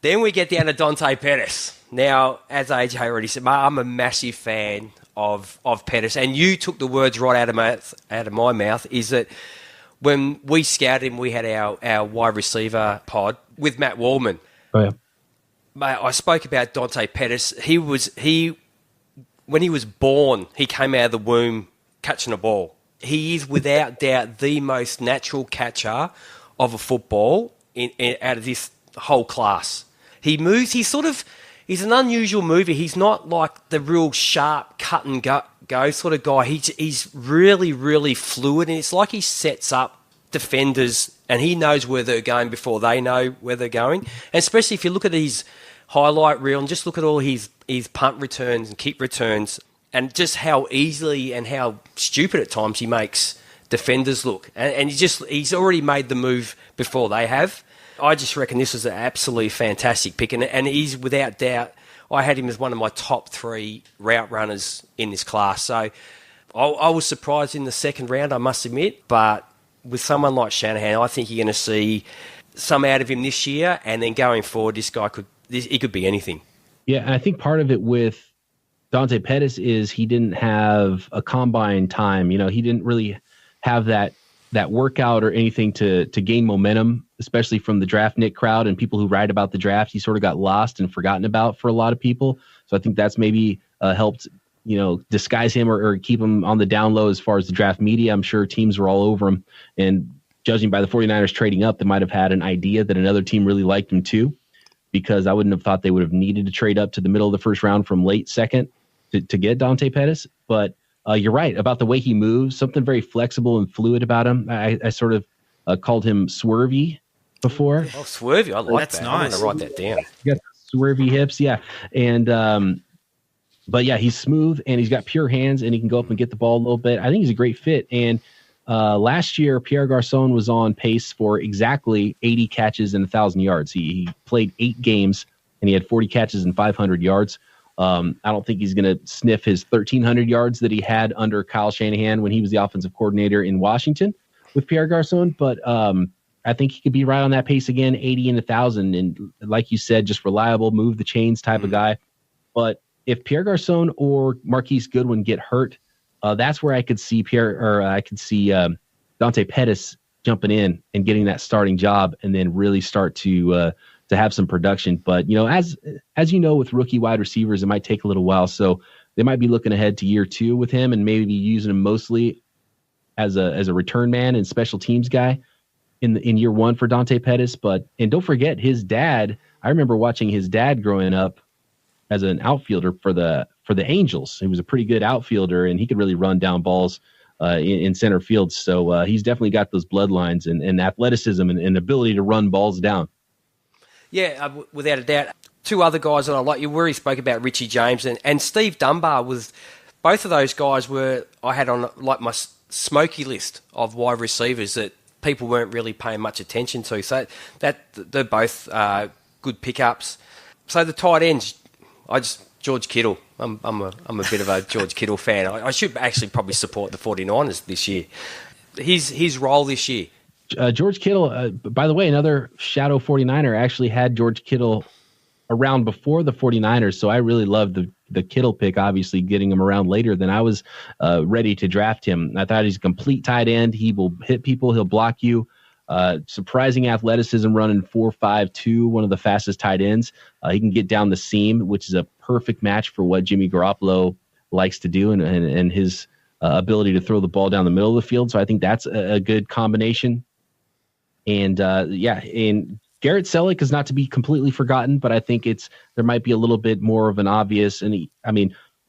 Then we get down to Dante Pettis. Now, as AJ already said, I'm a massive fan of Pettis, and you took the words right out of my mouth, is that when we scouted him, we had our wide receiver pod with Matt Wallman. Oh, yeah. Mate, I spoke about Dante Pettis. When he was born, he came out of the womb catching a ball. He is without doubt the most natural catcher of a football out of this whole class. He moves. He's an unusual mover. He's not like the real sharp cut and go sort of guy. He's really, really fluid, and it's like he sets up defenders and he knows where they're going before they know where they're going. And especially if you look at his highlight reel and just look at all his punt returns and kick returns and just how easily and how stupid at times he makes defenders look. And he's already made the move before they have. I just reckon this was an absolutely fantastic pick, and he's without doubt, I had him as one of my top 3 route runners in this class. So I was surprised in the second round, I must admit, but with someone like Shanahan, I think you're going to see some out of him this year, and then going forward, this guy could be anything. Yeah, and I think part of it with Dante Pettis is he didn't have a combine time. He didn't really have that workout or anything to gain momentum, especially from the DraftNik crowd and people who write about the draft. He sort of got lost and forgotten about for a lot of people. So I think that's maybe helped, disguise him or keep him on the down low as far as the draft media. I'm sure teams were all over him. And judging by the 49ers trading up, they might have had an idea that another team really liked him too, because I wouldn't have thought they would have needed to trade up to the middle of the first round from late second to get Dante Pettis. But you're right about the way he moves, something very flexible and fluid about him. I sort of called him swervy before. Oh, swervy. I like That's that. nice. I'm going to write that down. He's got swervy hips, yeah. And but yeah, he's smooth and he's got pure hands and he can go up and get the ball a little bit. I think he's a great fit. And last year, Pierre Garçon was on pace for exactly 80 catches and 1,000 yards. He played 8 games and he had 40 catches and 500 yards. I don't think he's going to sniff his 1,300 yards that he had under Kyle Shanahan when he was the offensive coordinator in Washington with Pierre Garçon, but I think he could be right on that pace again, 80 and 1,000. And like you said, just reliable, move the chains type of guy. But if Pierre Garçon or Marquise Goodwin get hurt, that's where I could see Dante Pettis jumping in and getting that starting job, and then really start to have some production. But as you know, with rookie wide receivers, it might take a little while. So they might be looking ahead to year 2 with him, and maybe using him mostly as a return man and special teams guy in year 1 for Dante Pettis. And don't forget his dad. I remember watching his dad growing up as an outfielder for the Angels. He was a pretty good outfielder, and he could really run down balls in center field. So he's definitely got those bloodlines and athleticism and ability to run balls down. Yeah, without a doubt. 2 other guys that I like, you already spoke about Richie James and Steve Dunbar. Both of those guys I had on like my smoky list of wide receivers that people weren't really paying much attention to. So that they're both good pickups. So the tight ends, George Kittle. I'm a bit of a George Kittle fan. I should actually probably support the 49ers this year. His role this year. George Kittle, by the way, another shadow 49er actually had George Kittle around before the 49ers. So I really loved the Kittle pick, obviously getting him around later than I was ready to draft him. I thought he's a complete tight end. He will hit people. He'll block you. Surprising athleticism, running 4.52, one of the fastest tight ends. He can get down the seam, which is a perfect match for what Jimmy Garoppolo likes to do and his ability to throw the ball down the middle of the field. So I think that's a good combination. And and Garrett Selleck is not to be completely forgotten, but I think there might be a little bit more of an obvious. And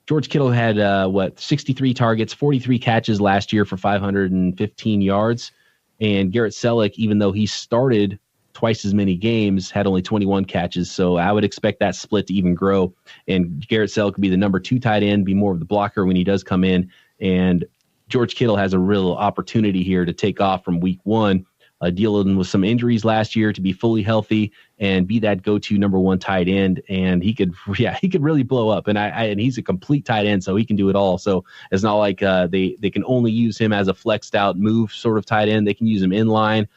George Kittle had 63 targets, 43 catches last year for 515 yards. And Garrett Selleck, even though he started twice as many games, had only 21 catches. So I would expect that split to even grow. And Garrett Selleck could be the number 2 tight end, be more of the blocker when he does come in. And George Kittle has a real opportunity here to take off from week 1, dealing with some injuries last year, to be fully healthy and be that go-to number 1 tight end. And he could really blow up. And he's a complete tight end, so he can do it all. So it's not like they can only use him as a flexed out move sort of tight end. They can use him in line.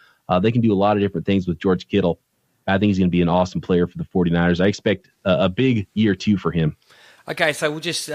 They can do a lot of different things with George Kittle. I think he's going to be an awesome player for the 49ers. I expect a big year 2 for him. Okay, so we'll just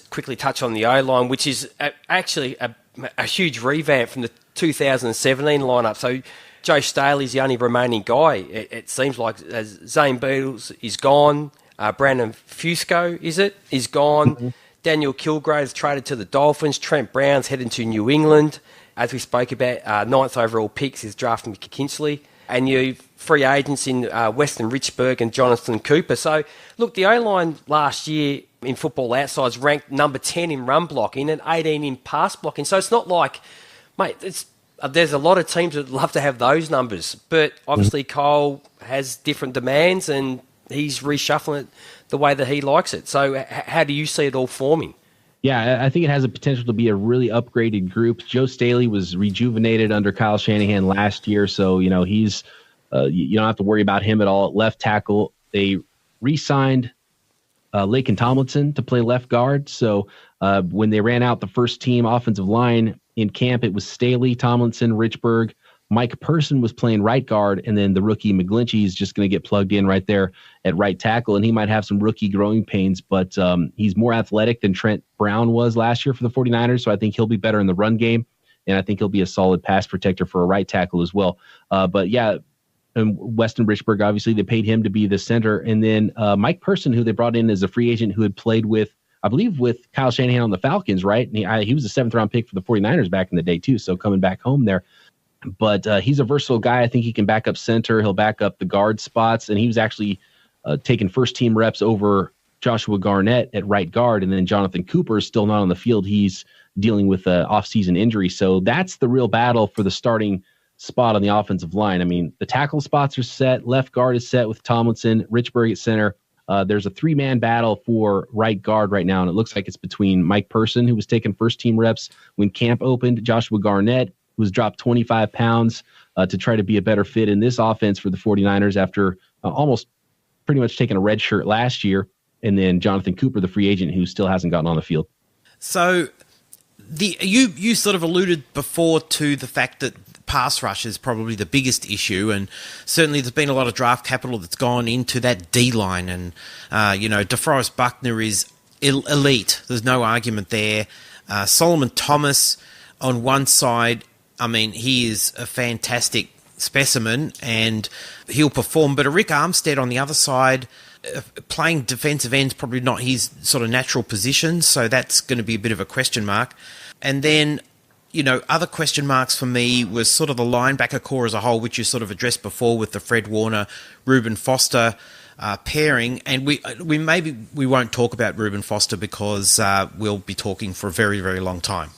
quickly touch on the O-line, which is actually a huge revamp from the 2017 lineup. So Joe Staley's the only remaining guy. It seems like Zane Beatles is gone. Brandon Fusco, is gone. Mm-hmm. Daniel Kilgrave's traded to the Dolphins. Trent Brown's heading to New England. As we spoke about, 9th overall picks is drafting McKinsley. And you free agents in Weston Richburg and Jonathan Cooper. So, look, the O-line last year in Football Outsides ranked number 10 in run blocking and 18 in pass blocking. So it's not like, mate, there's a lot of teams that would love to have those numbers. But obviously Cole has different demands and he's reshuffling it the way that he likes it. So how do you see it all forming? Yeah, I think it has the potential to be a really upgraded group. Joe Staley was rejuvenated under Kyle Shanahan last year, so he's you don't have to worry about him at all at left tackle. They re-signed Laken Tomlinson to play left guard. So when they ran out the first team offensive line in camp, it was Staley, Tomlinson, Richburg. Mike Person was playing right guard, and then the rookie McGlinchey is just going to get plugged in right there at right tackle, and he might have some rookie growing pains, but he's more athletic than Trent Brown was last year for the 49ers, so I think he'll be better in the run game, and I think he'll be a solid pass protector for a right tackle as well. But yeah, and Weston Richburg, obviously, they paid him to be the center, and then Mike Person, who they brought in as a free agent who had played with, I believe, with Kyle Shanahan on the Falcons, right? And he was a 7th-round pick for the 49ers back in the day, too, so coming back home there. But he's a versatile guy. I think he can back up center. He'll back up the guard spots. And he was actually taking first-team reps over Joshua Garnett at right guard. And then Jonathan Cooper is still not on the field. He's dealing with an off-season injury. So that's the real battle for the starting spot on the offensive line. I mean, the tackle spots are set. Left guard is set with Tomlinson, Richburg at center. There's a 3-man battle for right guard right now, and it looks like it's between Mike Person, who was taking first-team reps when camp opened, Joshua Garnett, who was dropped 25 pounds to try to be a better fit in this offense for the 49ers after almost pretty much taking a red shirt last year, and then Jonathan Cooper, the free agent, who still hasn't gotten on the field. So you sort of alluded before to the fact that pass rush is probably the biggest issue, and certainly there's been a lot of draft capital that's gone into that D-line, and DeForest Buckner is elite. There's no argument there. Solomon Thomas on one side, I mean, he is a fantastic specimen and he'll perform, but Rick Armstead on the other side, playing defensive end's probably not his sort of natural position, so that's going to be a bit of a question mark. And then, other question marks for me was sort of the linebacker core as a whole, which you sort of addressed before with the Fred Warner, Reuben Foster pairing. And we won't talk about Reuben Foster because we'll be talking for a very, very long time.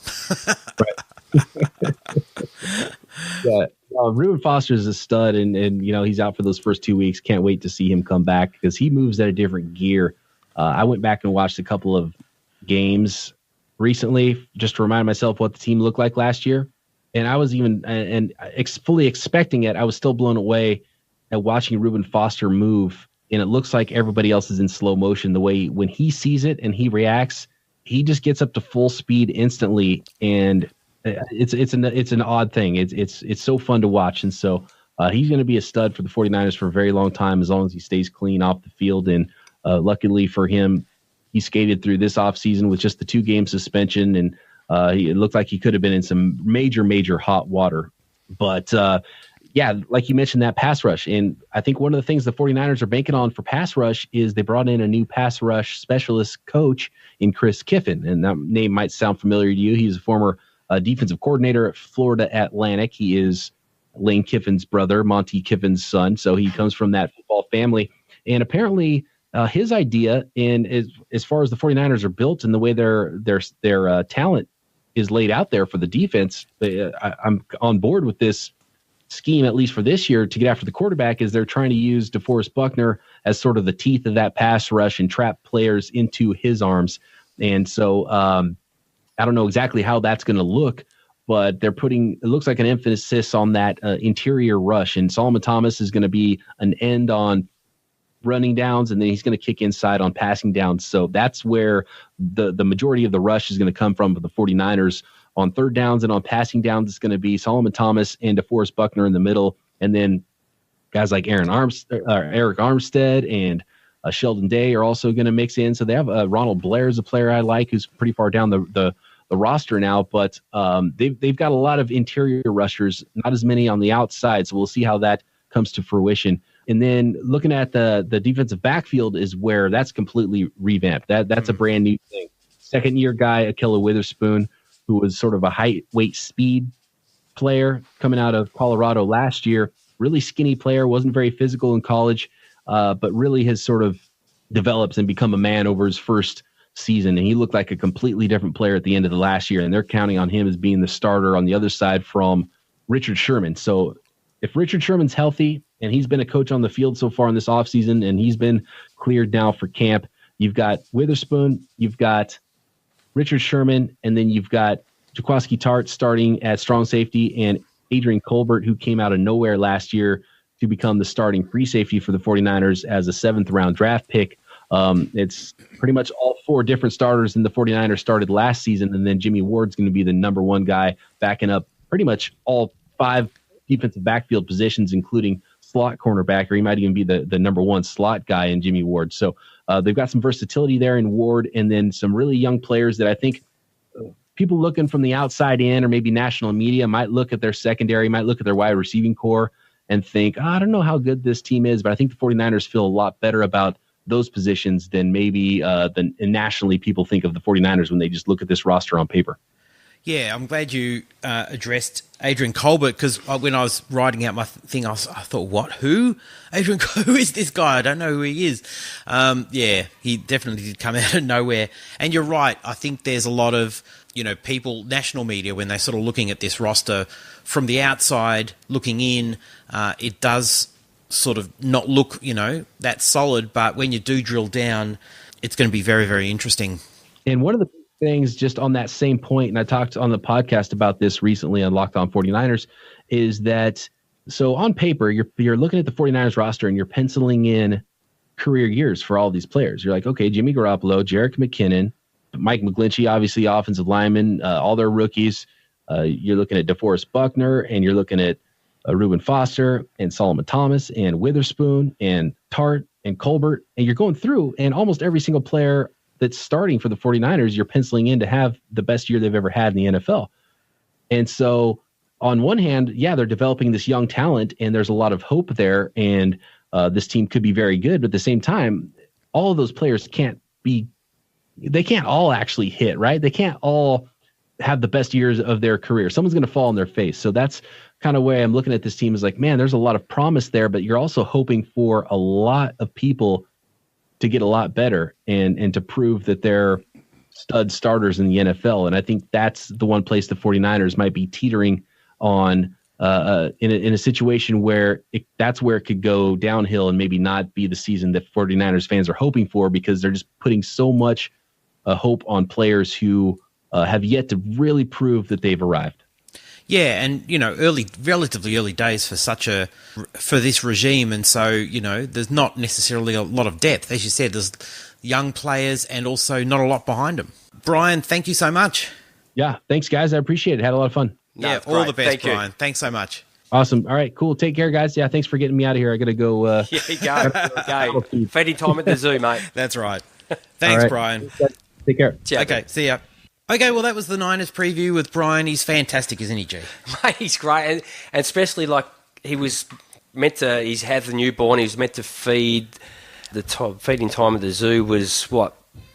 Yeah, Reuben Foster is a stud, and he's out for those first 2 weeks. Can't wait to see him come back because he moves at a different gear. I went back and watched a couple of games recently just to remind myself what the team looked like last year, and I was fully expecting it. I was still blown away at watching Reuben Foster move, and it looks like everybody else is in slow motion. The way when he sees it and he reacts, he just gets up to full speed instantly, and it's an odd thing. It's so fun to watch, and so he's going to be a stud for the 49ers for a very long time as long as he stays clean off the field. And luckily for him, he skated through this offseason with just the 2-game suspension, and it looked like he could have been in some major hot water. But like you mentioned, that pass rush, and I think one of the things the 49ers are banking on for pass rush is they brought in a new pass rush specialist coach in Chris Kiffin, and that name might sound familiar to you. He's a former defensive coordinator at Florida Atlantic. He is Lane Kiffin's brother, Monty Kiffin's son, so he comes from that football family. And apparently his idea, as far as the 49ers are built and the way their talent is laid out there for the defense, I'm on board with this scheme, at least for this year, to get after the quarterback, is they're trying to use DeForest Buckner as sort of the teeth of that pass rush and trap players into his arms. And so I don't know exactly how that's going to look, but it looks like an emphasis on that interior rush. And Solomon Thomas is going to be an end on running downs, and then he's going to kick inside on passing downs. So that's where the majority of the rush is going to come from for the 49ers. On third downs and on passing downs, it's going to be Solomon Thomas and DeForest Buckner in the middle, and then guys like Eric Armstead and Sheldon Day are also going to mix in. So they have Ronald Blair is a player I like, who's pretty far down the roster now, but they've got a lot of interior rushers, not as many on the outside. So we'll see how that comes to fruition. And then looking at the defensive backfield is where that's completely revamped. That's a brand new thing. Second-year guy, Akilla Witherspoon, who was sort of a height, weight, speed player coming out of Colorado last year. Really skinny player, wasn't very physical in college, but really has sort of developed and become a man over his first season. And he looked like a completely different player at the end of the last year. And they're counting on him as being the starter on the other side from Richard Sherman. So if Richard Sherman's healthy, and he's been a coach on the field so far in this offseason, and he's been cleared now for camp, you've got Witherspoon, you've got Richard Sherman, and then you've got Jaquiski Tart starting at strong safety, and Adrian Colbert, who came out of nowhere last year to become the starting free safety for the 49ers as a 7th-round draft pick. It's pretty much all 4 different starters in the 49ers started last season, and then Jimmy Ward's going to be the number 1 guy backing up pretty much all 5 defensive backfield positions, including slot cornerback, or he might even be the number 1 slot guy in Jimmy Ward. So they've got some versatility there in Ward, and then some really young players that I think people looking from the outside in, or maybe national media, might look at their secondary, might look at their wide receiving core and think, I don't know how good this team is, but I think the 49ers feel a lot better about those positions than maybe nationally people think of the 49ers when they just look at this roster on paper. Yeah, I'm glad you addressed Adrian Colbert, because when I was writing out my thing, I thought, what? Who? Who is this guy? I don't know who he is. Yeah, he definitely did come out of nowhere. And you're right. I think there's a lot of, people, national media, when they're sort of looking at this roster from the outside, looking in, it does sort of not look, that solid. But when you do drill down, it's going to be very, very interesting. And one of the things just on that same point, and I talked on the podcast about this recently on Locked On 49ers, is that so on paper, you're looking at the 49ers roster and you're penciling in career years for all these players. You're like, okay, Jimmy Garoppolo, Jerick McKinnon, Mike McGlinchey, obviously offensive lineman, all their rookies. You're looking at DeForest Buckner, and you're looking at Reuben Foster and Solomon Thomas and Witherspoon and Tart and Colbert, and you're going through, and almost every single player that's starting for the 49ers, you're penciling in to have the best year they've ever had in the NFL. And so on one hand, yeah, they're developing this young talent and there's a lot of hope there, and this team could be very good. But at the same time, all of those players can't all actually hit, right? They can't all have the best years of their career. Someone's going to fall on their face. So that's kind of way I'm looking at this team, is like, man, there's a lot of promise there, but you're also hoping for a lot of people to get a lot better and to prove that they're stud starters in the NFL. And I think that's the one place the 49ers might be teetering on in a situation where that's where it could go downhill and maybe not be the season that 49ers fans are hoping for, because they're just putting so much hope on players who have yet to really prove that they've arrived. Yeah, and relatively early days for this regime, and so there's not necessarily a lot of depth, as you said. There's young players, and also not a lot behind them. Brian, thank you so much. Yeah, thanks, guys. I appreciate it. Had a lot of fun. Yeah, all the best, Brian. Thanks so much. Awesome. All right, cool. Take care, guys. Yeah, thanks for getting me out of here. I got to go. Yeah, go. Feeding time at the zoo, mate. That's right. Thanks, right. Brian. Take care. Ciao. Okay, see ya. Okay, well, that was the Niners preview with Brian. He's fantastic, isn't he, G? Mate, he's great. And especially, he's had the newborn. He was meant to feeding time at the zoo was,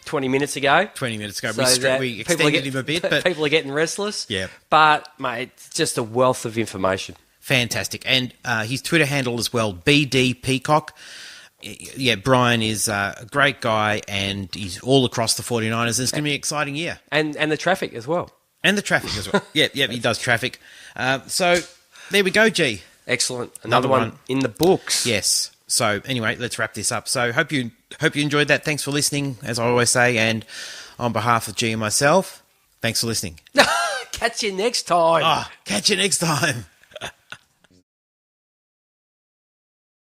20 minutes ago? 20 minutes ago. So we extended him a bit. But people are getting restless. Yeah. But, mate, it's just a wealth of information. Fantastic. And his Twitter handle as well, BD Peacock. Yeah, Brian is a great guy, and he's all across the 49ers. It's going to be an exciting year. And the traffic as well. And the traffic as well. Yeah, he does traffic. So there we go, G. Excellent. Another one in the books. Yes. So anyway, let's wrap this up. So hope you enjoyed that. Thanks for listening, as I always say. And on behalf of G and myself, thanks for listening. Catch you next time. Catch you next time.